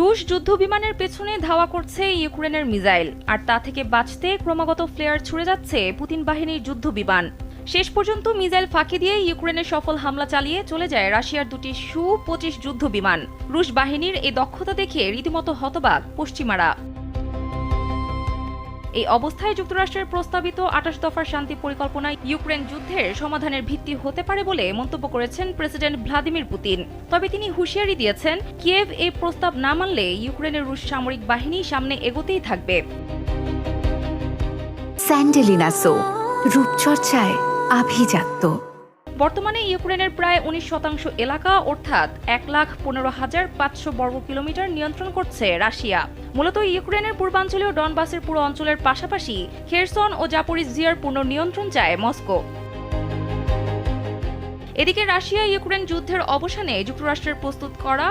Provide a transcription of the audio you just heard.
রুশ যুদ্ধবিমানের পেছনে ধাওয়া করছে ইউক্রেনের মিসাইল, আর তা থেকে বাঁচতে ক্রমাগত ফ্লেয়ার ছুড়ে যাচ্ছে পুতিন বাহিনীর যুদ্ধবিমান। শেষ পর্যন্ত মিসাইল ফাঁকি দিয়ে ইউক্রেনের সফল হামলা চালিয়ে চলে যায় রাশিয়ার দুটি সু-25 যুদ্ধবিমান। রুশ বাহিনীর এই দক্ষতা দেখে রীতিমতো হতবাক পশ্চিমারা। এই অবস্থায় যুক্তরাষ্ট্রের প্রস্তাবিত 28 দফার শান্তি পরিকল্পনা ইউক্রেন যুদ্ধের সমাধানের ভিত্তি হতে পারে বলে মন্তব্য করেছেন প্রেসিডেন্ট ভ্লাদিমির পুতিন। তবে তিনি হুঁশিয়ারি দিয়েছেন, কিয়েভ এই প্রস্তাব না মানলে ইউক্রেনের রুশ সামরিক বাহিনী সামনে এগোতেই থাকবে। স্যান্ডেলিনা সো, রূপচর্চায় আভিজাত্য। বর্তমানে ইউক্রেনের প্রায় 19% এলাকা অর্থাৎ 1,15,500 বর্গ কিলোমিটার নিয়ন্ত্রণ করছে রাশিয়া। মূলত ইউক্রেনের পূর্বাঞ্চলীয় ডনবাসের পুরো অঞ্চলের পাশাপাশি খেরসন ও জাপোরিজিয়ার পূর্ণ নিয়ন্ত্রণ চায় মস্কো। এদিকে রাশিয়া ইউক্রেন যুদ্ধের অবসানে যুক্তরাষ্ট্রের প্রস্তুত করা